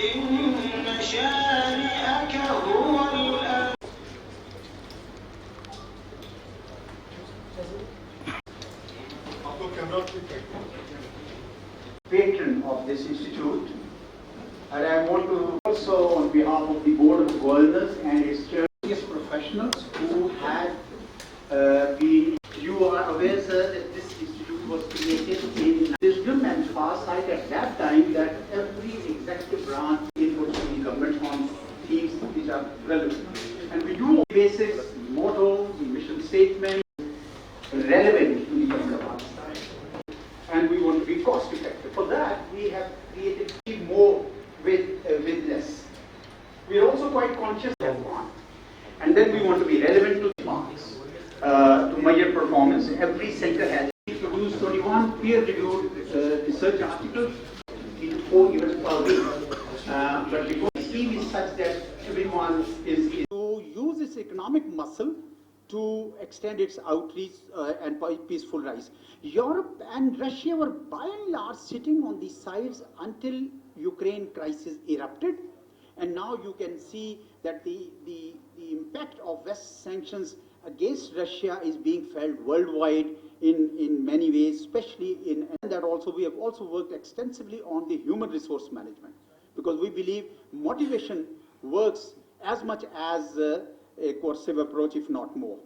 إن شانئك هو الأبتر. Patron of this institute, and I want to also, on behalf of the Board of Governors and its chairman, professionals who had been. You are aware, sir, that this institute was created in wisdom and foresight at that time that every executive branch inputs to the government on themes which are relevant. And we do basic motto, mission statement, relevant to the government of Pakistan. And we want to be cost effective. For that, we have created more with less. We are also quite conscious of one. And then we want to be relevant to the markets. To measure performance, every center has produced 21 peer-reviewed research articles in 4 years per week. But because the scheme is such that everyone is to use its economic muscle to extend its outreach and peaceful rise. Europe and Russia were by and large sitting on the sides until Ukraine crisis erupted, and now you can see that the impact of West sanctions against Russia is being felt worldwide in many ways, especially in that also we have also worked extensively on the human resource management, because we believe motivation works as much as a coercive approach, if not more.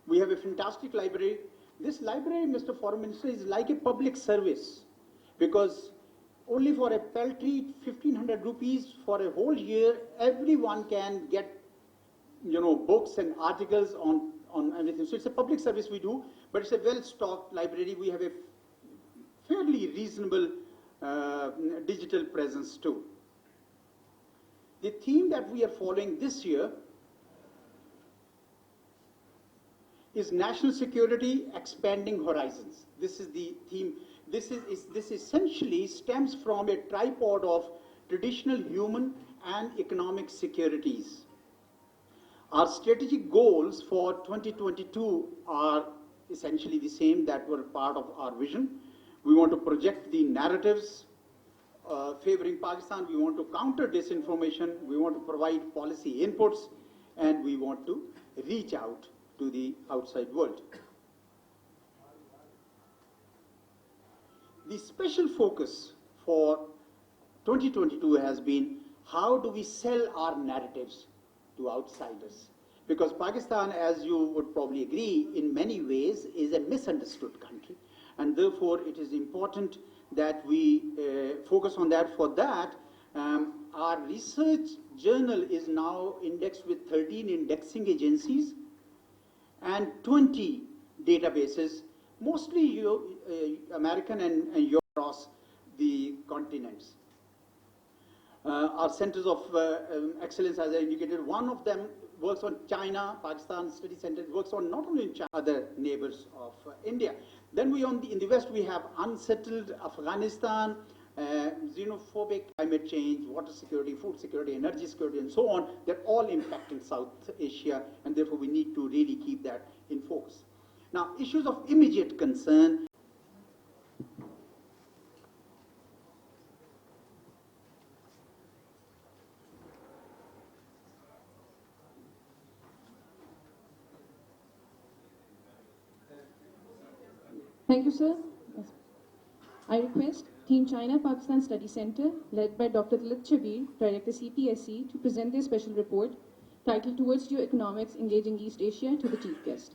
We have a fantastic library. This library, Mr. Foreign Minister, is like a public service, because only for a paltry 1,500 rupees for a whole year, everyone can get books and articles on everything. So it's a public service we do, but it's a well-stocked library. We have a fairly reasonable digital presence too. The theme that we are following this year is national security, expanding horizons. This is the theme. This essentially stems from a tripod of traditional human and economic securities. Our strategic goals for 2022 are essentially the same that were part of our vision. We want to project the narratives favoring Pakistan. We want to counter disinformation. We want to provide policy inputs, and we want to reach out to the outside world. The special focus for 2022 has been how do we sell our narratives to outsiders, because Pakistan, as you would probably agree, in many ways is a misunderstood country, and therefore it is important that we focus on that. For that, our research journal is now indexed with 13 indexing agencies and 20 databases, mostly American and Europe across the continents. Our centers of excellence, as I indicated, one of them works on China. Pakistan Study Center works on not only in China, other neighbors of India. Then in the West we have unsettled Afghanistan, xenophobic, climate change, water security, food security, energy security, and so on. They're all impacting South Asia, and therefore we need to really keep that in focus. Now, issues of immediate concern. Thank you, sir. Yes. I request Team China Pakistan Study Center, led by Dr. Dalit Chabir, Director CPSE, to present their special report titled Towards Geoeconomics Engaging East Asia to the Chief Guest.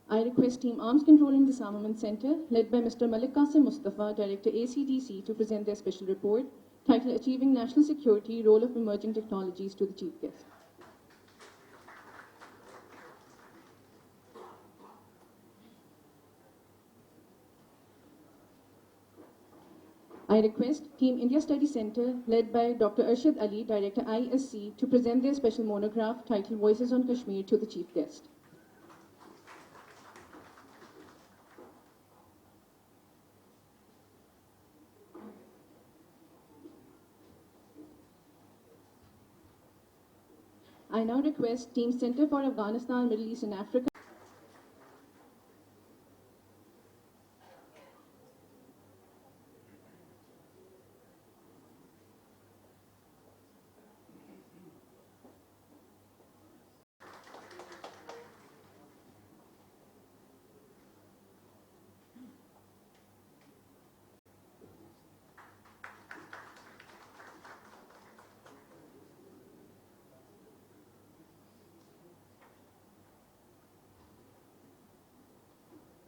I request Team Arms Control and Disarmament Center, led by Mr. Malik Qasim Mustafa, Director ACDC, to present their special report titled Achieving National Security, Role of Emerging Technologies to the Chief Guest. I request Team India Study Center, led by Dr. Arshad Ali, Director ISSI, to present their special monograph titled Voices on Kashmir to the Chief Guest. I now request Team Center for Afghanistan, Middle East and Africa.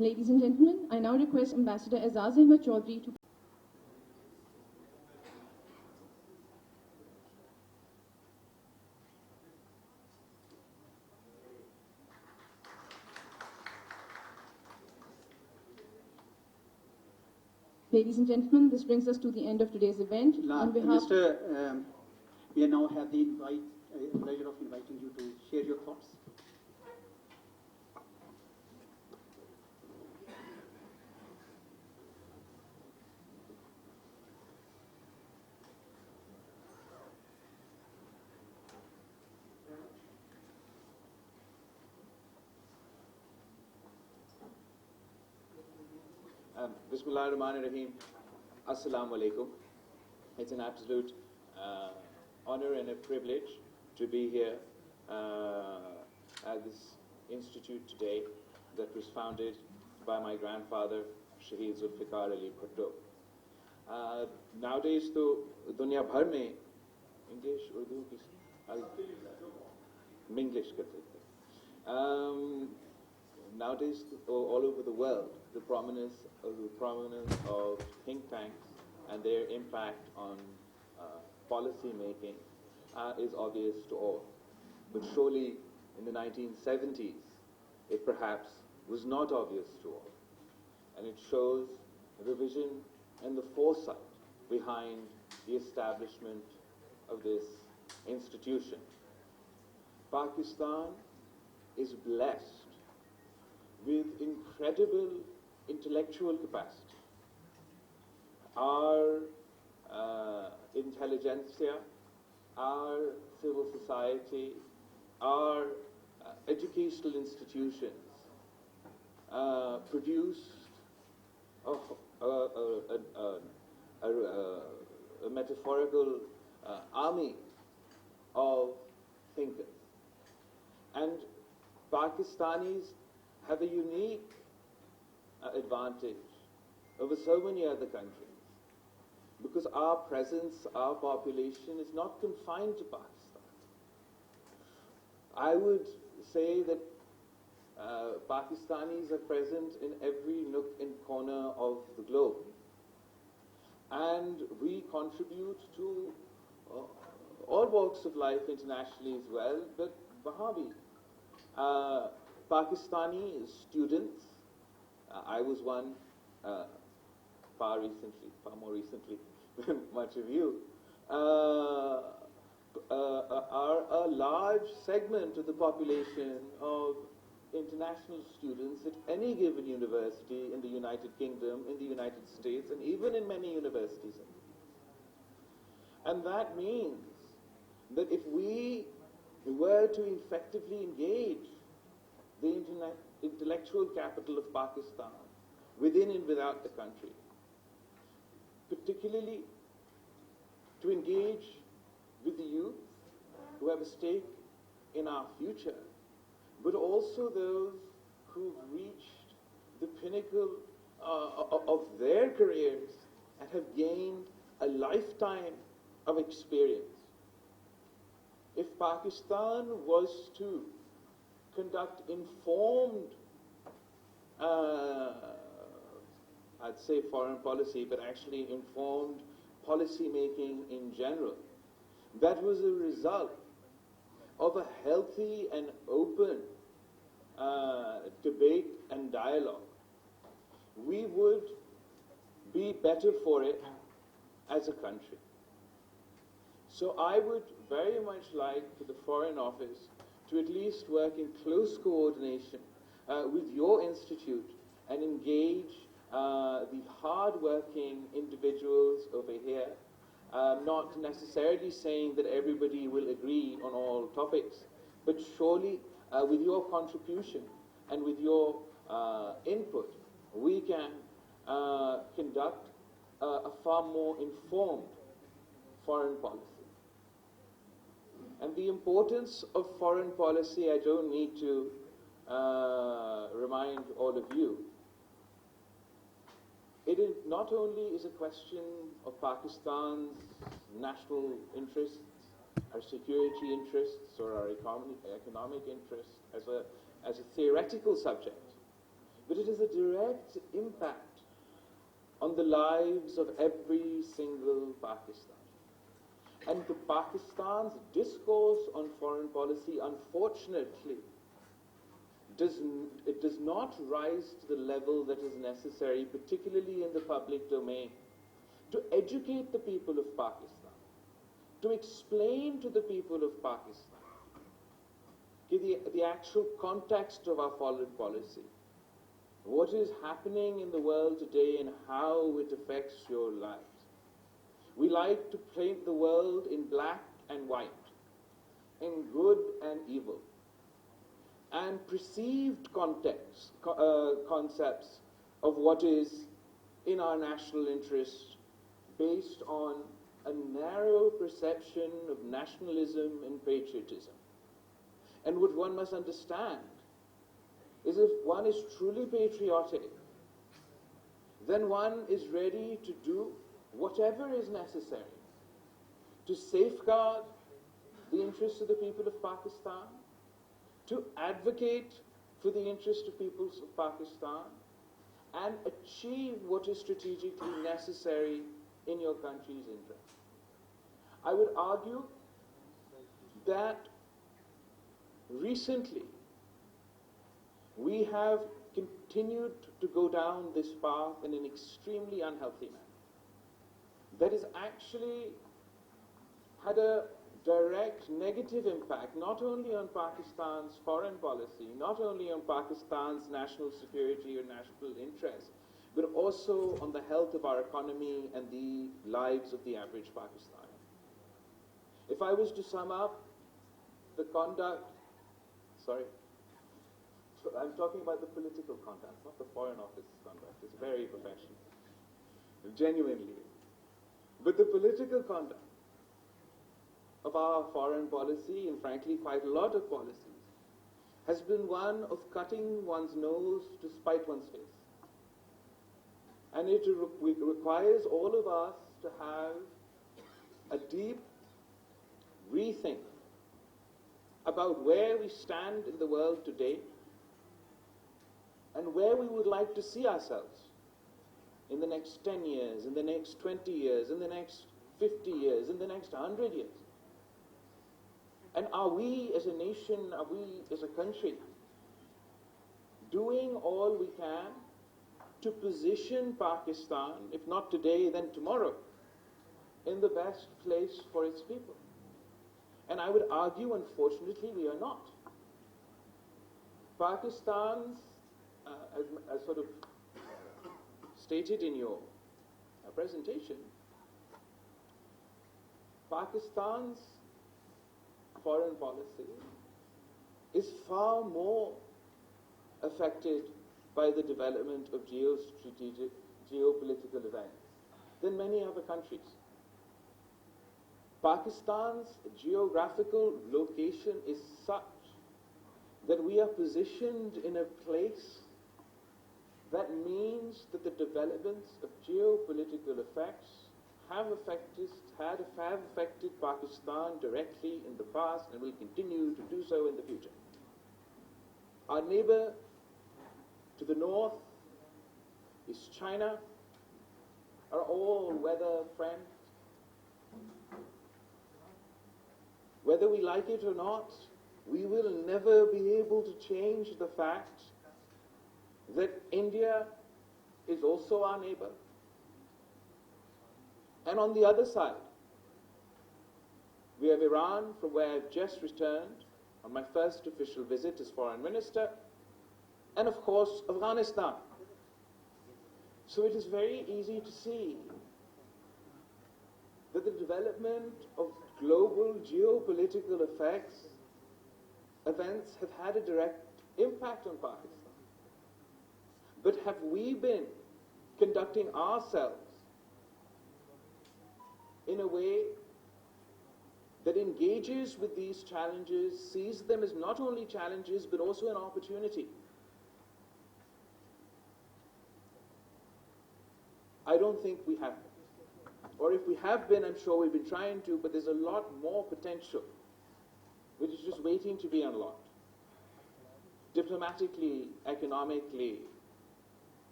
Ladies and gentlemen, I now request Ambassador Azaz Ahmed Chaudhry to Ladies and gentlemen, this brings us to the end of today's event. On behalf Mr. We now have the pleasure of inviting you to share your thoughts. Bismillahirrahmanirrahim. Assalamu alaikum. It's an absolute honor and a privilege to be here at this institute today that was founded by my grandfather, Shaheed Zulfikar Ali Bhutto. Nowadays, तो दुनिया भर में English, Urdu, Minglish करते थे. Nowadays, all over the world, the prominence of think tanks and their impact on policy making is obvious to all. But surely, in the 1970s, it perhaps was not obvious to all. And it shows the vision and the foresight behind the establishment of this institution. Pakistan is blessed with incredible intellectual capacity. Our intelligentsia, our civil society, our educational institutions produced a metaphorical army of thinkers. And Pakistanis have a unique advantage over so many other countries because our presence, our population is not confined to Pakistan. I would say that Pakistanis are present in every nook and corner of the globe, and we contribute to all walks of life internationally as well, but Wahhabi. Pakistani students, I was one far more recently than much of you, are a large segment of the population of international students at any given university in the United Kingdom, in the United States, and even in many universities. And that means that if we were to effectively engage the intellectual capital of Pakistan, within and without the country, particularly to engage with the youth who have a stake in our future, but also those who've reached the pinnacle of their careers and have gained a lifetime of experience. If Pakistan was to conduct informed, I'd say foreign policy, but actually informed policy making in general, that was a result of a healthy and open debate and dialogue, we would be better for it as a country. So I would very much like for the Foreign Office to at least work in close coordination with your institute and engage the hard-working individuals over here Not necessarily saying that everybody will agree on all topics, but surely with your contribution and with your input, we can conduct a far more informed foreign policy. And the importance of foreign policy, I don't need to remind all of you. It is not only is a question of Pakistan's national interests, our security interests, or our economic interests as a theoretical subject, but it is a direct impact on the lives of every single Pakistani. And the Pakistan's discourse on foreign policy, unfortunately, does not rise to the level that is necessary, particularly in the public domain, to educate the people of Pakistan, to explain to the people of Pakistan the actual context of our foreign policy, what is happening in the world today and how it affects your lives. We like to paint the world in black and white, in good and evil, and perceived concepts of what is in our national interest based on a narrow perception of nationalism and patriotism. And what one must understand is if one is truly patriotic, then one is ready to do whatever is necessary to safeguard the interests of the people of Pakistan, to advocate for the interest of peoples of Pakistan, and achieve what is strategically necessary in your country's interest. I would argue that recently we have continued to go down this path in an extremely unhealthy manner that has actually had a direct negative impact not only on Pakistan's foreign policy, not only on Pakistan's national security or national interests, but also on the health of our economy and the lives of the average Pakistani. If I was to sum up the conduct, I'm talking about the political conduct, not the Foreign Office conduct. It's very professional, genuinely. But the political conduct of our foreign policy, and frankly quite a lot of policies, has been one of cutting one's nose to spite one's face. And it requires all of us to have a deep rethink about where we stand in the world today and where we would like to see ourselves in the next 10 years, in the next 20 years, in the next 50 years, in the next 100 years. And are we as a nation, are we as a country doing all we can to position Pakistan, if not today, then tomorrow, in the best place for its people? And I would argue, unfortunately, we are not. Pakistan's, as sort of stated in your presentation, Pakistan's foreign policy is far more affected by the development of geostrategic, geopolitical events than many other countries. Pakistan's geographical location is such that we are positioned in a place that means that the developments of geopolitical effects have affected Pakistan directly in the past and will continue to do so in the future. Our neighbor to the north is China, our all-weather friend. Whether we like it or not, we will never be able to change the fact that India is also our neighbor. And on the other side, we have Iran, from where I've just returned on my first official visit as foreign minister, and of course, Afghanistan. So it is very easy to see that the development of global geopolitical events have had a direct impact on Pakistan. But have we been conducting ourselves in a way that engages with these challenges, sees them as not only challenges but also an opportunity? I don't think we have been. Or if we have been, I'm sure we've been trying to, but there's a lot more potential which is just waiting to be unlocked. Diplomatically, economically,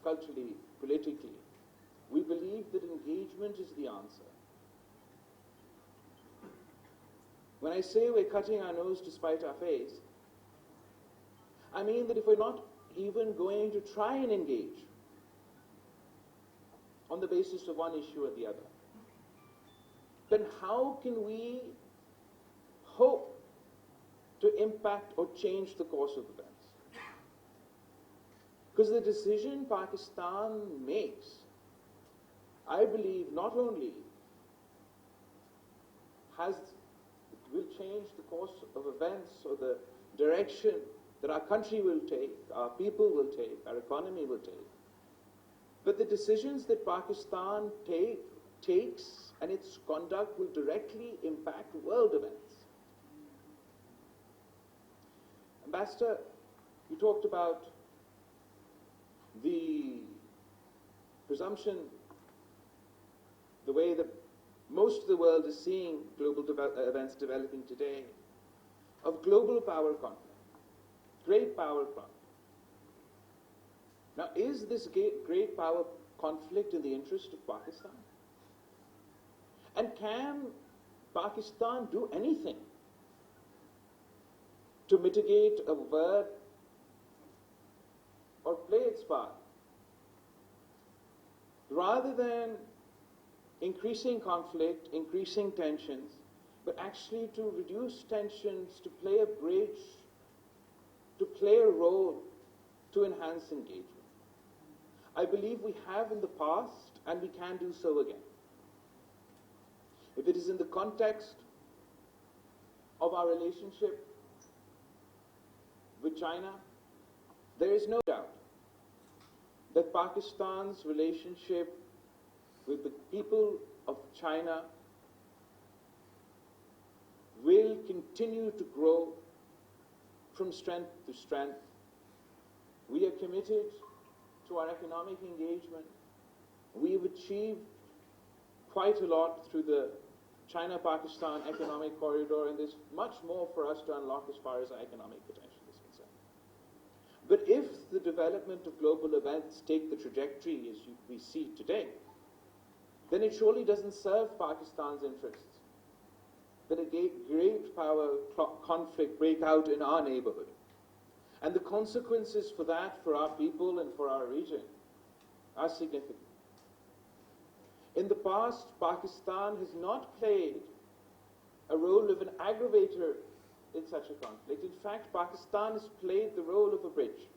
culturally, politically. We believe that engagement is the answer. When I say we're cutting our nose to spite our face, I mean that if we're not even going to try and engage on the basis of one issue or the other, then how can we hope to impact or change the course of events? Because the decision Pakistan makes, I believe, not only will change the course of events or the direction that our country will take, our people will take, our economy will take, but the decisions that Pakistan takes and its conduct will directly impact world events. Ambassador, you talked about the presumption, the way that most of the world is seeing global events developing today, of global power conflict, great power conflict. Now, is this great power conflict in the interest of Pakistan? And can Pakistan do anything to mitigate, avert, or play its part, rather than increasing conflict, increasing tensions, but actually to reduce tensions, to play a bridge, to play a role, to enhance engagement? I believe we have in the past, and we can do so again. If it is in the context of our relationship with China, there is no doubt that Pakistan's relationship with the people of China will continue to grow from strength to strength. We are committed to our economic engagement. We have achieved quite a lot through the China-Pakistan economic corridor, and there's much more for us to unlock as far as our economic potential is concerned. But if the development of global events take the trajectory as we see today, then it surely doesn't serve Pakistan's interests that a great power conflict break out in our neighborhood. And the consequences for that, for our people and for our region, are significant. In the past, Pakistan has not played a role of an aggravator in such a conflict. In fact, Pakistan has played the role of a bridge.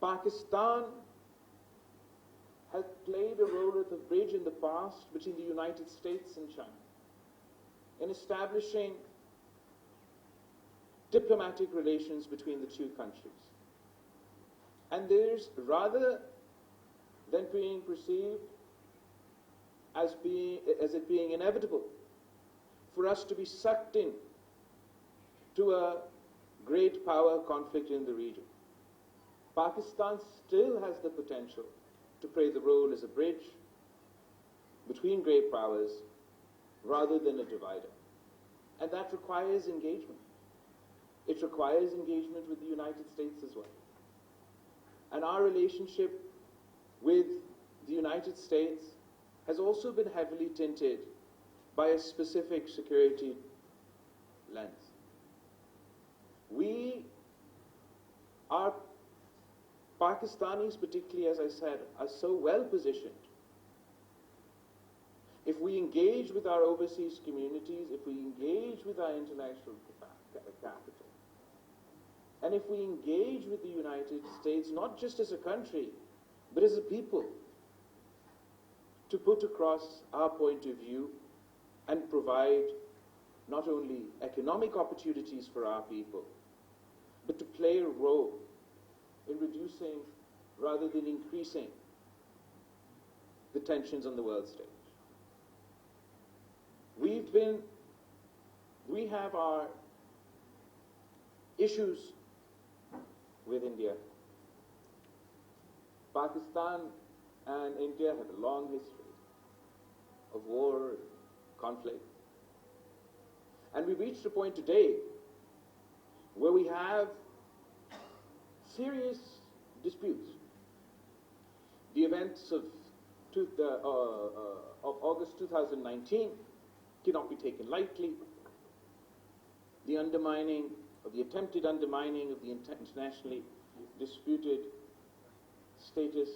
Pakistan has played a role of a bridge in the past between the United States and China in establishing diplomatic relations between the two countries. And there's, rather than being perceived as it being inevitable for us to be sucked in to a great power conflict in the region, Pakistan still has the potential to play the role as a bridge between great powers rather than a divider. And that requires engagement. It requires engagement with the United States as well. And our relationship with the United States has also been heavily tinted by a specific security lens. We are, Pakistanis particularly, as I said, are so well positioned. If we engage with our overseas communities, if we engage with our intellectual capital, and if we engage with the United States, not just as a country, but as a people, to put across our point of view and provide not only economic opportunities for our people, but to play a role in reducing rather than increasing the tensions on the world stage. We have our issues with India. Pakistan and India have a long history of war, conflict. And we've reached a point today where we have serious disputes. The events of August 2019 cannot be taken lightly. The undermining, or the attempted undermining of the internationally disputed status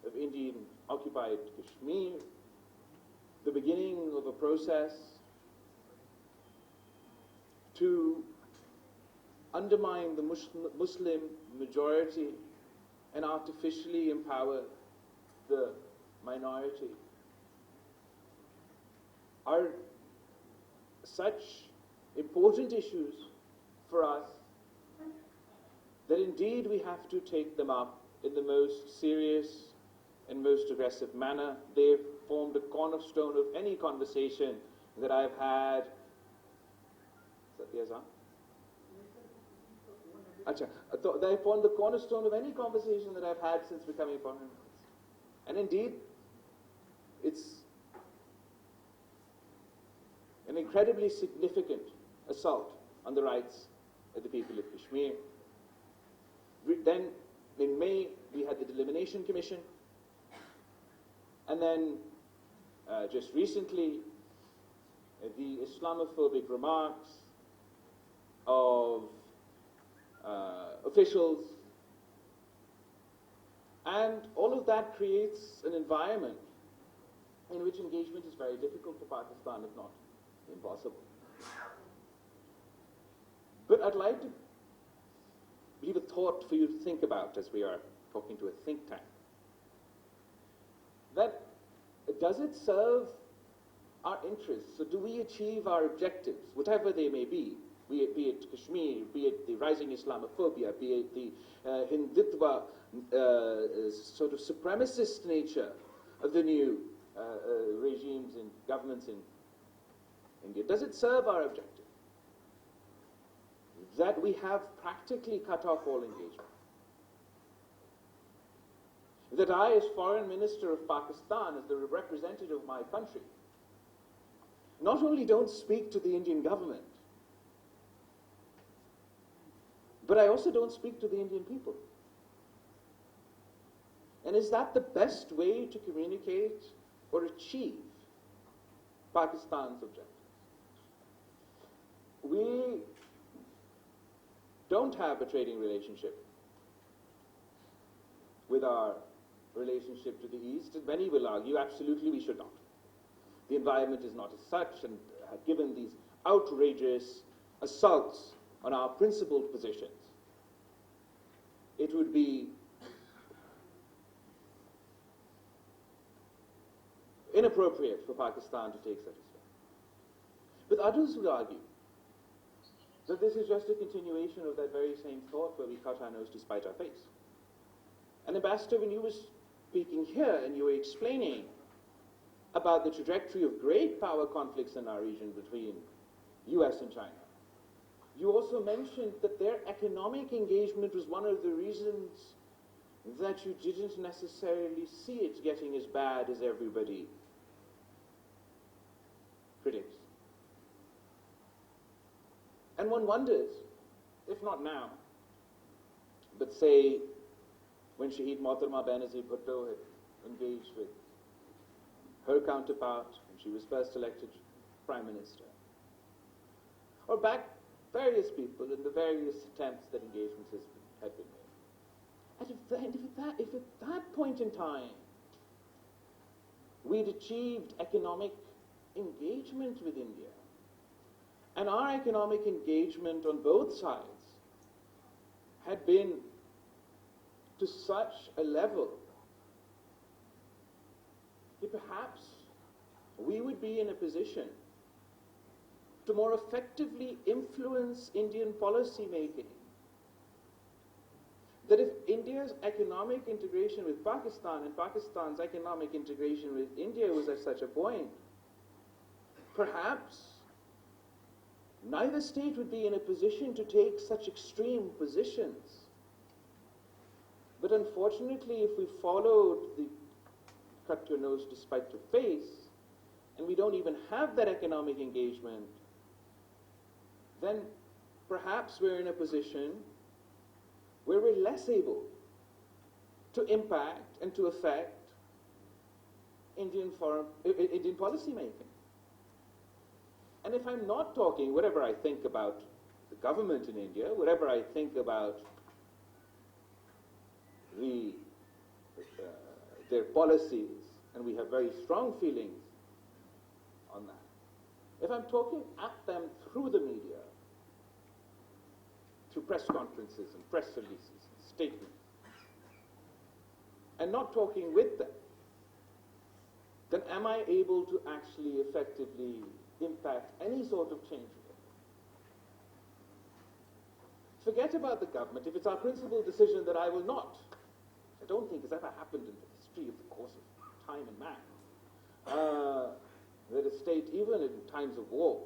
of Indian-occupied Kashmir, the beginning of a process to undermine the Muslim majority and artificially empower the minority, are such important issues for us that indeed we have to take them up in the most serious and most aggressive manner. They've formed a cornerstone of any conversation that I've had. Is that the Azan? Acha. They formed the cornerstone of any conversation that I've had since becoming Prime Minister. And indeed, it's an incredibly significant assault on the rights of the people of Kashmir. Then, in May, we had the Delimitation Commission. And then, just recently, the Islamophobic remarks of officials. And all of that creates an environment in which engagement is very difficult for Pakistan, if not impossible. But I'd like to leave a thought for you to think about as we are talking to a think tank. That does it serve our interests? So do we achieve our objectives, whatever they may be it Kashmir, be it the rising Islamophobia, be it the Hindutva sort of supremacist nature of the new regimes and governments in India? Does it serve our objective? That we have practically cut off all engagement. That I, as Foreign Minister of Pakistan, as the representative of my country, not only don't speak to the Indian government, but I also don't speak to the Indian people. And is that the best way to communicate or achieve Pakistan's objectives? We don't have a trading relationship with our relationship to the East, and many will argue absolutely we should not. The environment is not as such, and given these outrageous assaults on our principled positions, it would be inappropriate for Pakistan to take such a step. But others would argue that this is just a continuation of that very same thought where we cut our nose to spite our face. And Ambassador, when you were speaking here and you were explaining about the trajectory of great power conflicts in our region between US and China, you also mentioned that their economic engagement was one of the reasons that you didn't necessarily see it getting as bad as everybody predicts. And one wonders, if not now, but say when Shahid Mohtarma Benazir Bhutto had engaged with her counterpart when she was first elected Prime Minister, or back various people in the various attempts that engagements had been made. If at that point in time we'd achieved economic engagement with India, and our economic engagement on both sides had been to such a level that perhaps we would be in a position to more effectively influence Indian policy making. That if India's economic integration with Pakistan and Pakistan's economic integration with India was at such a point, perhaps neither state would be in a position to take such extreme positions. But unfortunately, if we followed the cut your nose to spite your face, and we don't even have that economic engagement, then perhaps we're in a position where we're less able to impact and to affect Indian policy making. And if I'm not talking, whatever I think about the government in India, whatever I think about their policies, and we have very strong feelings on that. If I'm talking at them through the media, through press conferences and press releases and statements, and not talking with them, then am I able to actually effectively impact any sort of change? Forget about the government. If it's our principal decision that I will not, I don't think it's ever happened in the history of the course of time and man, that a state, even in times of war,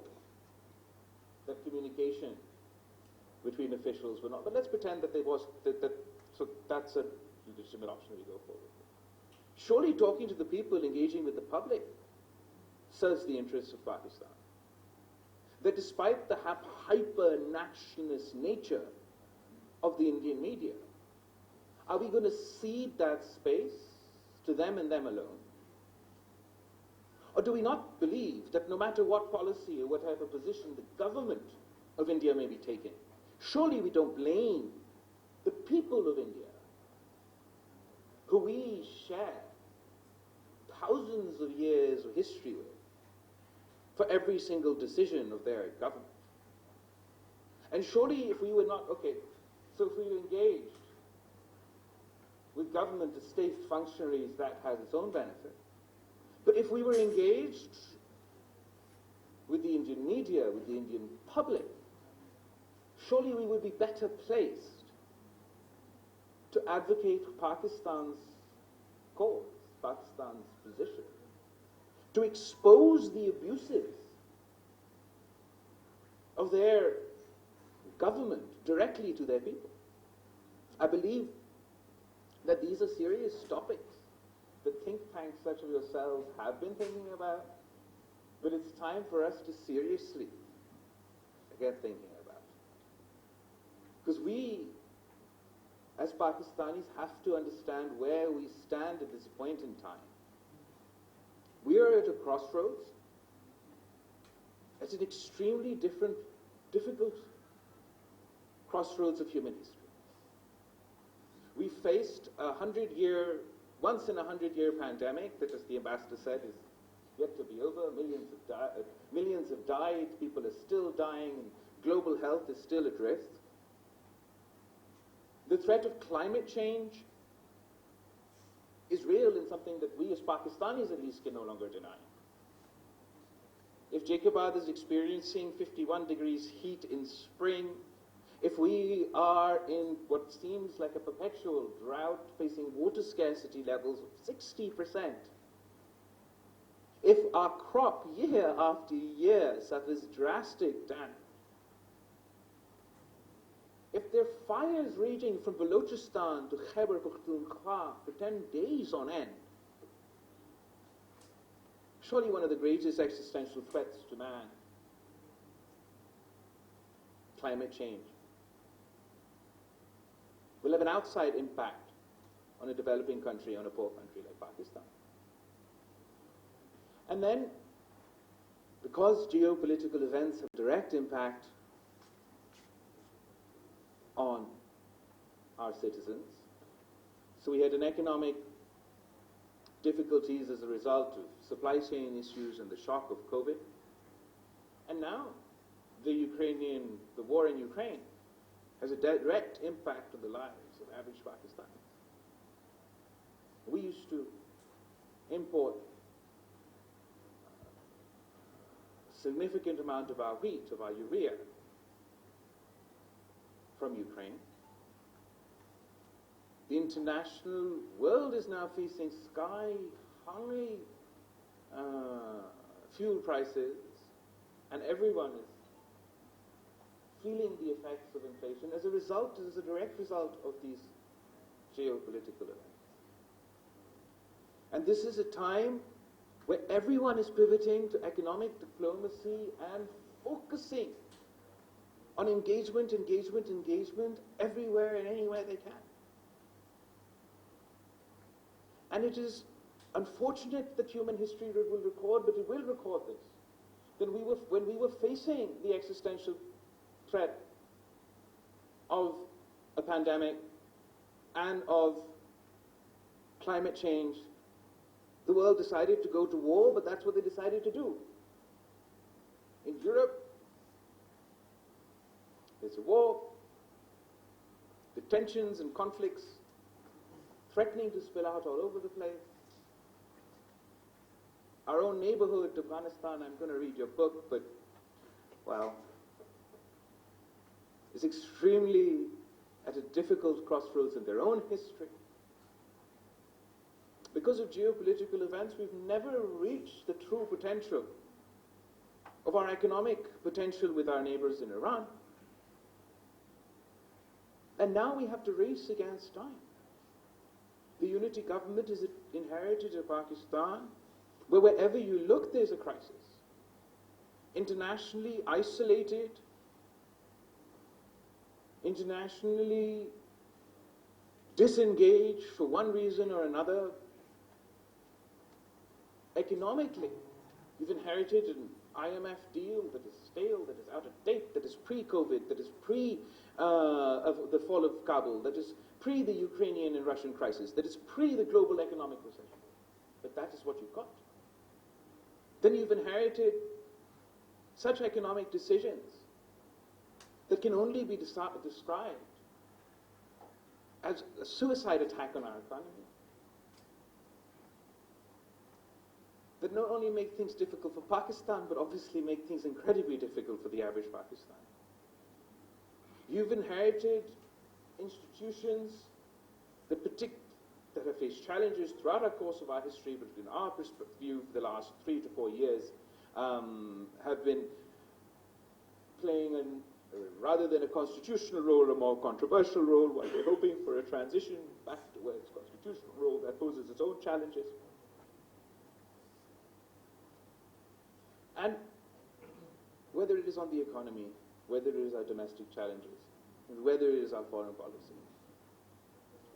that communication between officials were not. But let's pretend that there was, so that's a legitimate option we go forward. Surely talking to the people, engaging with the public, serves the interests of Pakistan. That despite the hyper-nationalist nature of the Indian media, are we going to cede that space to them and them alone? Or do we not believe that no matter what policy or whatever position the government of India may be taking, surely we don't blame the people of India, who we share thousands of years of history with, for every single decision of their government? And surely if we were not, okay, so if we were engaged with government as state functionaries, that has its own benefit. But if we were engaged with the Indian media, with the Indian public, surely we would be better placed to advocate Pakistan's cause, Pakistan's position, to expose the abuses of their government directly to their people. I believe that these are serious topics that think tanks such as yourselves have been thinking about, but it's time for us to seriously get thinking about. Because we, as Pakistanis, have to understand where we stand at this point in time. We are at a crossroads. It's an extremely difficult crossroads of human history. We faced once in a 100-year pandemic that, as the ambassador said, is yet to be over. Millions have died, people are still dying, and global health is still at risk. The threat of climate change is real and something that we as Pakistanis at least can no longer deny. If Jacobabad is experiencing 51 degrees heat in spring, if we are in what seems like a perpetual drought, facing water scarcity levels of 60%, if our crop year after year suffers drastic damage, if there are fires raging from Balochistan to Khyber Pakhtunkhwa for 10 days on end, surely one of the greatest existential threats to man, climate change, will have an outside impact on a developing country, on a poor country like Pakistan. And then, because geopolitical events have a direct impact on our citizens, so we had an economic difficulties as a result of supply chain issues and the shock of COVID. And now, the war in Ukraine has a direct impact on the lives of average Pakistanis. We used to import significant amount of our wheat, of our urea, from Ukraine. The international world is now facing sky-high fuel prices, and everyone is feeling the effects of inflation as a direct result of these geopolitical events. And this is a time where everyone is pivoting to economic diplomacy and focusing on engagement everywhere and anywhere they can. And it is unfortunate that human history will record, but it will record this. When we were facing the existential threat of a pandemic and of climate change, the world decided to go to war, but that's what they decided to do. In Europe, there's a war, the tensions and conflicts threatening to spill out all over the place. Our own neighborhood, Afghanistan, I'm going to read your book, but, well, is extremely at a difficult crossroads in their own history. Because of geopolitical events, we've never reached the true potential of our economic potential with our neighbors in Iran. And now we have to race against time. The unity government is inherited of Pakistan, where wherever you look, there's a crisis. Internationally isolated, internationally disengaged for one reason or another. Economically, you've inherited an IMF deal that is stale, that is out of date, that is pre-COVID, that is of the fall of Kabul, that is pre the Ukrainian and Russian crisis, that is pre the global economic recession. But that is what you've got. Then you've inherited such economic decisions that can only be described as a suicide attack on our economy. That not only make things difficult for Pakistan, but obviously make things incredibly difficult for the average Pakistani. You've inherited institutions that have faced challenges throughout our course of our history, but in our view, for the last 3 to 4 years, have been playing rather than a constitutional role, a more controversial role, while we're hoping for a transition back towards its constitutional role that poses its own challenges. And whether it is on the economy, whether it is our domestic challenges, and whether it is our foreign policy,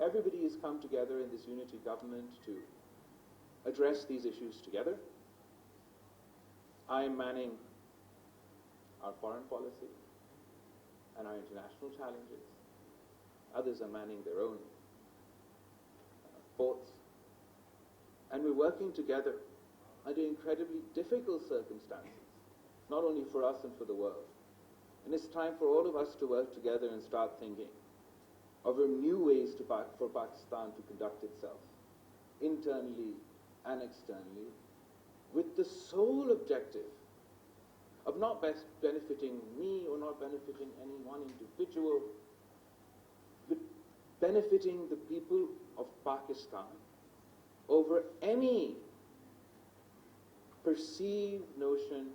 everybody has come together in this unity government to address these issues together. I am manning our foreign policy and our international challenges. Others are manning their own ports. And we're working together under incredibly difficult circumstances, not only for us and for the world. And it's time for all of us to work together and start thinking of new ways for Pakistan to conduct itself, internally and externally, with the sole objective of not best benefiting me or not benefiting any one individual, but benefiting the people of Pakistan over any perceived notion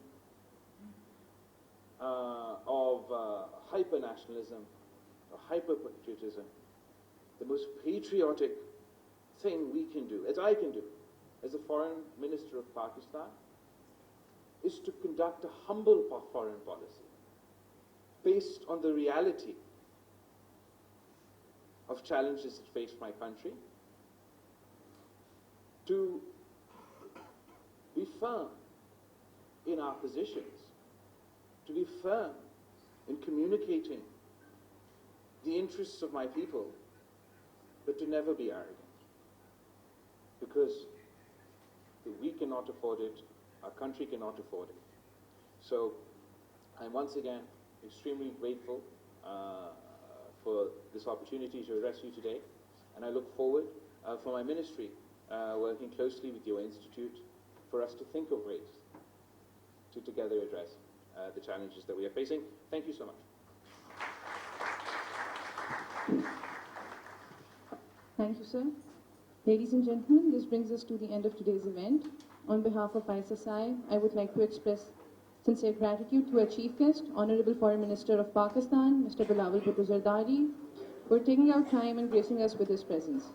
of hyper-nationalism or hyper-patriotism. The most patriotic thing we can do, as I can do, as a foreign minister of Pakistan, is to conduct a humble foreign policy based on the reality of challenges that face my country, to be firm in our positions, to be firm in communicating the interests of my people, but to never be arrogant. Because we cannot afford it, our country cannot afford it. So I'm once again extremely grateful for this opportunity to address you today, and I look forward for my ministry working closely with your institute for us to think of ways to together address the challenges that we are facing. Thank you so much. Thank you, sir. Ladies and gentlemen, this brings us to the end of today's event. On behalf of ISSI, I would like to express sincere gratitude to our chief guest, Honorable Foreign Minister of Pakistan, Mr. Bilawal Bhutto, for taking out time and gracing us with his presence.